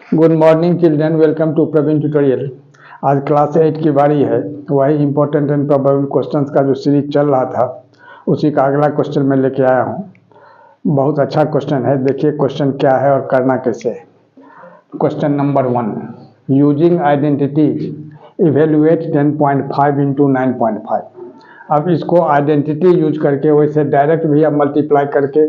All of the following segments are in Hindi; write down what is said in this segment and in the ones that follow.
Good morning children, welcome to Praveen tutorial. आज क्लास 8 की बारी है। वही इंपॉर्टेंट एंड प्रोबेबल क्वेश्चंस का जो सीरीज चल रहा था उसी का अगला क्वेश्चन मैं लेके आया हूँ। बहुत अच्छा क्वेश्चन है, देखिए क्वेश्चन क्या है और करना कैसे है। Question number 1, using identities evaluate 10.5 into 9.5। अब इसको आइडेंटिटी यूज करके वैसे डायरेक्ट भी आप मल्टीप्लाई करके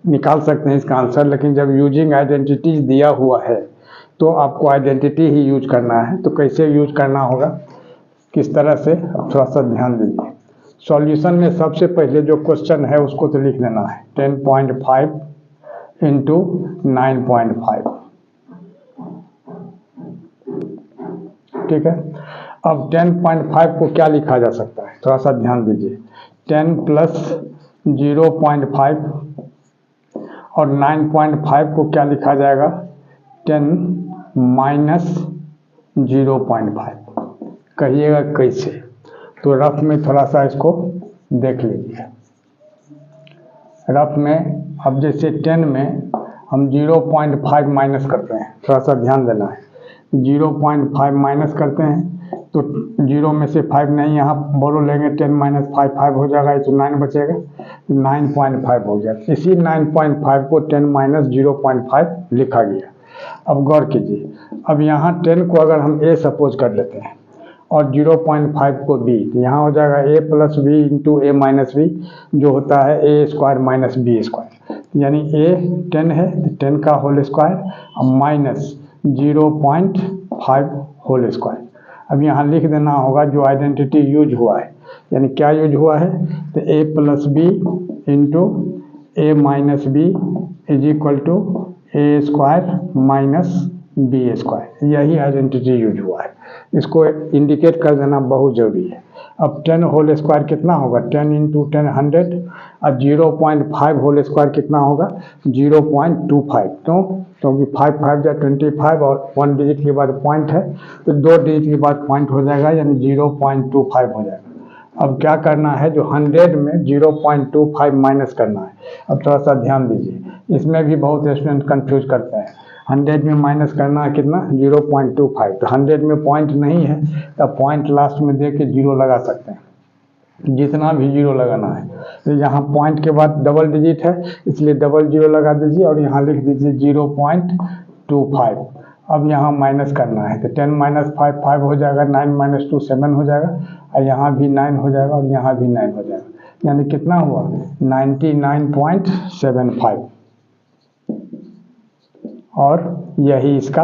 निकाल सकते हैं इसका आंसर, लेकिन जब यूजिंग आइडेंटिटीज दिया हुआ है तो आपको आइडेंटिटी ही यूज करना है। तो कैसे यूज करना होगा, किस तरह से, अब थोड़ा सा ध्यान दीजिए। सॉल्यूशन में सबसे पहले जो क्वेश्चन है उसको तो लिख लेना है 10.5 इंटू 9.5, ठीक है। अब 10.5 को क्या लिखा जा सकता है, थोड़ा सा ध्यान दीजिए। 10 प्लस 0.5 और 9.5 को क्या लिखा जाएगा, 10 माइनस 0.5। कहिएगा कैसे, तो रफ में थोड़ा सा इसको देख लीजिए। रफ में अब जैसे 10 में हम 0.5 माइनस करते हैं, थोड़ा सा ध्यान देना है। 0.5 माइनस करते हैं तो 0 में से 5 नहीं, यहाँ बोलो लेंगे 10 माइनस 5, 5 हो जाएगा, तो 9 बचेगा, 9.5 हो गया। इसी 9.5 को 10 माइनस 0.5 लिखा गया। अब गौर कीजिए, अब यहाँ 10 को अगर हम a सपोज कर लेते हैं और 0.5 को b, तो यहाँ हो जाएगा a plus B into A minus B, जो होता है a square minus B square. यानी a 10 है तो 10 का होल स्क्वायर और माइनस 0.5 होल स्क्वायर। अब यहाँ लिख देना होगा जो आइडेंटिटी यूज हुआ है, यानी क्या यूज हुआ है, तो a plus B into A minus B is equal to A square minus B square. यही आइडेंटिटी यूज हुआ है, इसको इंडिकेट कर देना बहुत ज़रूरी है। अब 10 होल स्क्वायर कितना होगा, 10 इंटू 10 100, और 0.5 होल स्क्वायर कितना होगा, 0.25। क्योंकि 5 5 या 25 और 1 डिजिट के बाद पॉइंट है, तो 2 डिजिट के बाद पॉइंट हो जाएगा, यानी 0.25 हो जाएगा। अब क्या करना है, जो 100 में 0.25 माइनस करना है। अब थोड़ा सा ध्यान दीजिए, इसमें भी बहुत स्टूडेंट कंफ्यूज करते हैं। 100 में माइनस करना है कितना, 0.25। तो 100 में पॉइंट नहीं है तो पॉइंट लास्ट में दे के 0 लगा सकते हैं, जितना भी 0 लगाना है। तो यहाँ पॉइंट के बाद डबल डिजिट है, इसलिए डबल 0 लगा दीजिए और यहाँ लिख दीजिए 0.25। अब यहाँ माइनस करना है तो 10 माइनस 5 5 हो जाएगा, 9 माइनस 2 7 हो जाएगा, और यहाँ भी 9 हो जाएगा और यहाँ भी 9 हो जाएगा, यानी कितना हुआ 99.75, और यही इसका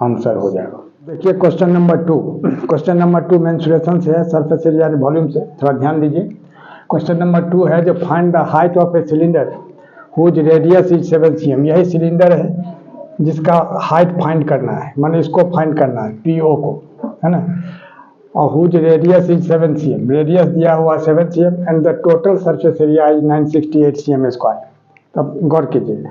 आंसर हो जाएगा। देखिए question number 2। Question number 2 mensuration से है, सरफेस एरिया वॉल्यूम से, थोड़ा ध्यान दीजिए। क्वेश्चन नंबर 2 है जो find the height of a cylinder whose radius is 7 cm। यही सिलेंडर है जिसका हाइट फाइंड करना है, माने इसको फाइंड करना है, PO को, है ना। और whose radius is 7 cm, radius दिया हुआ 7 cm and the total surface area is 968 cm square. तब गौर कीजिए,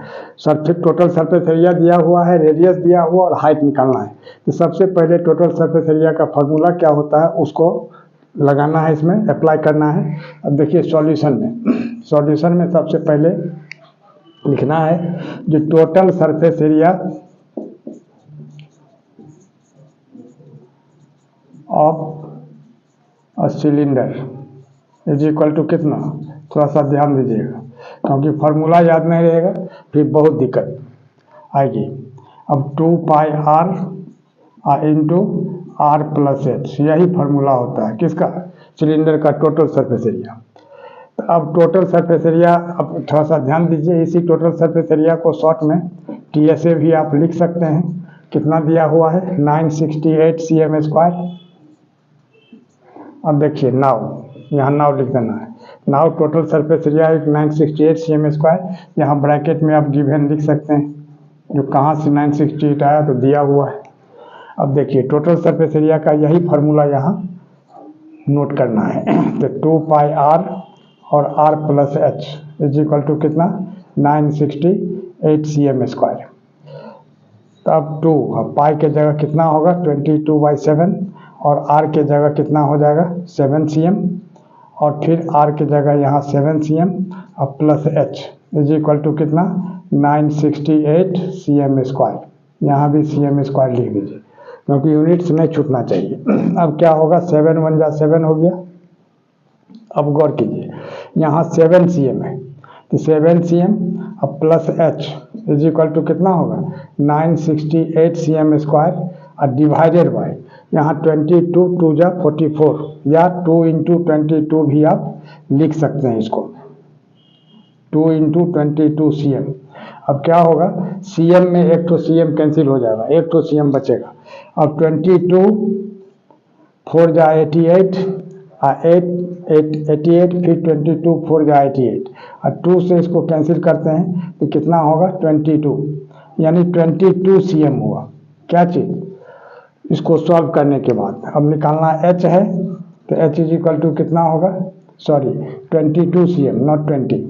टोटल सरफेस एरिया दिया हुआ है, रेडियस दिया हुआ और हाइट निकालना है। तो सबसे पहले टोटल सरफेस एरिया का फॉर्मूला क्या होता है उसको लगाना है, इसमें अप्लाई करना है। अब देखिए सॉल्यूशन में सबसे पहले लिखना है जो total surface area of a cylinder is equal to कितना, थोड़ा सा ध्यान दीजिएगा, क्योंकि फार्मूला याद नहीं रहेगा फिर बहुत दिक्कत आएगी। अब 2 pi r into r plus h, यही फार्मूला होता है किसका, सिलेंडर का टोटल सरफेस एरिया। अब टोटल सरफेस एरिया, अब थोड़ा सा ध्यान दीजिए, इसी टोटल सरफेस एरिया को शॉर्ट में TSA भी आप लिख सकते हैं। कितना दिया हुआ है, 968 cm स्क्वायर। अब देखिए नाउ, यहाँ नाउ लिख देना है। Now total surface area 968 cm square, यहाँ ब्रैकेट में आप गिवन लिख सकते हैं, जो कहाँ से 968 आया तो दिया हुआ है। अब देखिए टोटल सरफेस एरिया का यही फार्मूला यहाँ नोट करना है। तो 2 पाई आर और R plus H is equal to कितना, 968 cm स्क्वायर। तो अब 2 पाई के जगह कितना होगा, 22/7, और आर के जगह कितना हो जाएगा 7 cm, और फिर आर के जगह यहाँ 7 cm और plus H is equal to कितना, 968 cm स्क्वायर। यहाँ भी CM² लिख दीजिए, क्योंकि यूनिट्स नहीं छूटना चाहिए। अब क्या होगा, 7 1 जा 7 हो गया। अब गौर कीजिए, यहाँ 7 CM है, तो 7 CM अब plus H is equal to कितना होगा, 968 CM² और डिवाइडेड बाय यहाँ 22 2 जा 44, या 2 × 22 भी आप लिख सकते हैं इसको, 2 × 22 CM। अब क्या होगा, CM में एक तो CM कैंसिल हो जाएगा, एक तो CM बचेगा। अब 22 4 जा 88 88 फिर 22 4 जा 88 और 2 से इसको कैंसिल करते हैं तो कितना होगा 22, यानी 22 CM हुआ। क्या चीज़, इसको सॉल्व करने के बाद अब निकालना H है, तो H इज इक्वल टू कितना होगा, सॉरी 22 CM नॉट 20,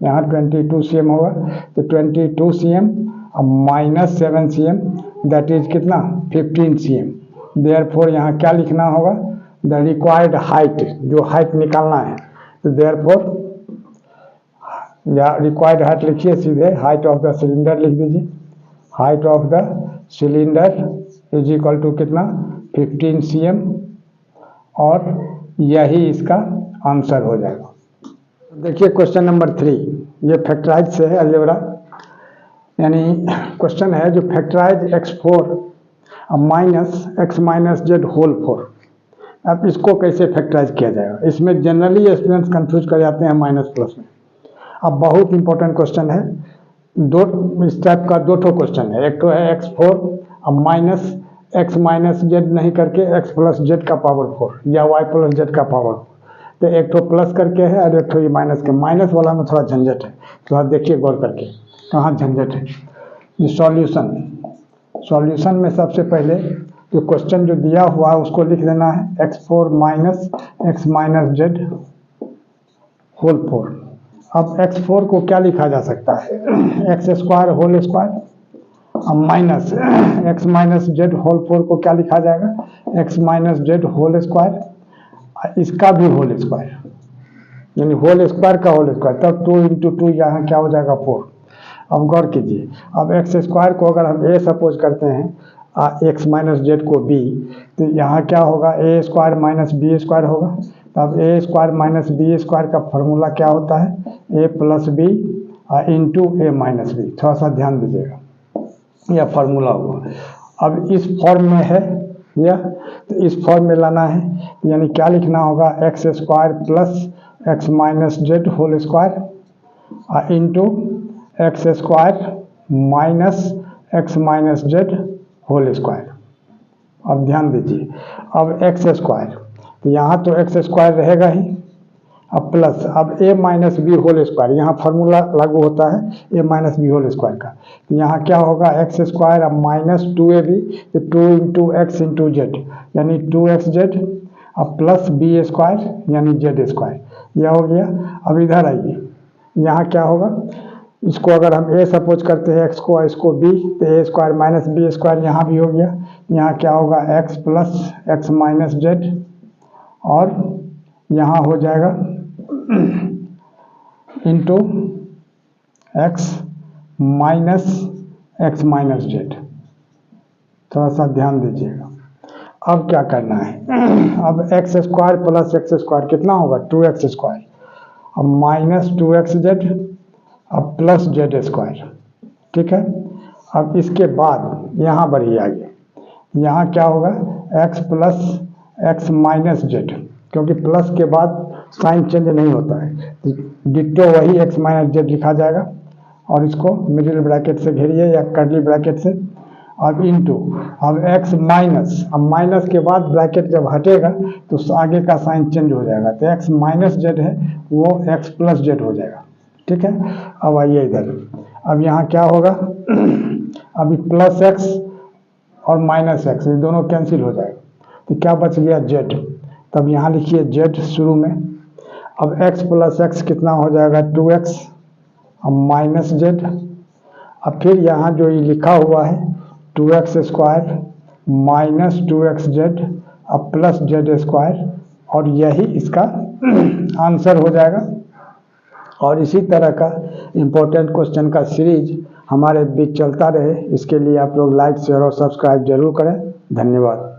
यहाँ 22 CM होगा, तो 22 CM अब माइनस 7 CM दैट इज कितना 15 CM। देयरफॉर यहाँ क्या लिखना होगा, द रिक्वायर्ड हाइट, जो हाइट निकालना है, तो देयरफॉर या रिक्वायर्ड हाइट लिखिए सीधे, हाइट ऑफ द सिलेंडर लिख दीजिए, height of the cylinder is equal to कितना 15 CM, और यही इसका आंसर हो जाएगा। देखिए क्वेश्चन नंबर 3, ये फैक्टराइज से है अलजेब्रा, यानी क्वेश्चन है जो factorise x4 minus x minus Z whole 4। अब इसको कैसे फैक्टराइज किया जाएगा, इसमें जनरली स्टूडेंट्स कंफ्यूज कर जाते हैं माइनस प्लस में। अब बहुत इंपॉर्टेंट क्वेश्चन है, दो इस टाइप का दो ठो क्वेश्चन है, एक तो है x4 अब माइनस x माइनस जेड नहीं करके x प्लस जेड का पावर 4 या y प्लस जेड का पावर 4, तो एक तो प्लस करके है और एक तो ये माइनस के। माइनस वाला में थोड़ा झंझट है, थोड़ा देखिए गौर करके कहाँ झंझट है। ये सॉल्यूशन में सबसे पहले जो क्वेश्चन जो दिया हुआ है उसको लिख देना है x4 minus x minus Z whole 4। अब x4 को क्या लिखा जा सकता है, x² होल स्क्वायर, अब minus x minus Z whole 4 को क्या लिखा जाएगा, x minus Z whole square, इसका भी होल स्क्वायर, यानी होल स्क्वायर का होल स्क्वायर, तब 2 × 2 यहाँ क्या हो जाएगा 4। अब गौर कीजिए, अब x² को अगर हम a सपोज करते हैं x माइनस जेड को b, तो यहाँ क्या होगा a² माइनस b² होगा। तब a² माइनस b² का फॉर्मूला क्या होता है, a plus B into a minus B. थोड़ा सा ध्यान दीजिएगा, यह फार्मूला हुआ। अब इस फॉर्म में है यह, तो इस फॉर्म में लाना है, यानी क्या लिखना होगा, x² plus x minus Z whole square into x² minus x minus Z whole square. अब ध्यान दीजिए, अब x², तो यहाँ तो x² रहेगा ही, अब प्लस अब a minus B whole square, यहाँ फार्मूला लागू होता है a minus B whole square का, यहाँ क्या होगा x² अब माइनस 2ab, तो 2 × x × z यानी 2xz, अब प्लस b² यानी z², यह हो गया। अब इधर आइए, यहाँ क्या होगा, इसको अगर हम a सपोज करते हैं x को, इसको b, तो a² माइनस b² यहाँ भी हो गया। यहाँ क्या होगा x plus x minus Z, और यहाँ हो जाएगा into x minus x minus Z. थोड़ा सा ध्यान दीजिएगा। अब क्या करना है, अब x² प्लस x² कितना होगा 2x², अब माइनस 2xz, अब प्लस z², ठीक है। अब इसके बाद यहाँ बढ़िए आगे, यहाँ क्या होगा x plus x minus Z, क्योंकि प्लस के बाद साइन चेंज नहीं होता है, डिट्टो वही x माइनस जेड लिखा जाएगा, और इसको मिडिल ब्रैकेट से घेरिए या कर्ली ब्रैकेट से। अब इंटू अब x माइनस, अब माइनस के बाद ब्रैकेट जब हटेगा तो आगे का साइन चेंज हो जाएगा, तो x माइनस जेड है वो x प्लस जेड हो जाएगा, ठीक है। अब आइए इधर, अब यहाँ क्या होगा, अभी प्लस x और माइनस x ये दोनों कैंसिल हो जाएगा, तो क्या बच गया z। तब यहाँ लिखिए z शुरू में। अब x प्लस x कितना हो जाएगा 2x, अब माइनस जेड, अब फिर यहाँ जो ये लिखा हुआ है 2x² माइनस 2xz, अब प्लस z², और यही इसका आंसर हो जाएगा। और इसी तरह का इम्पोर्टेंट क्वेश्चन का सीरीज हमारे बीच चलता रहे, इसके लिए आप लोग लाइक शेयर और सब्सक्राइब जरूर करें। धन्यवाद।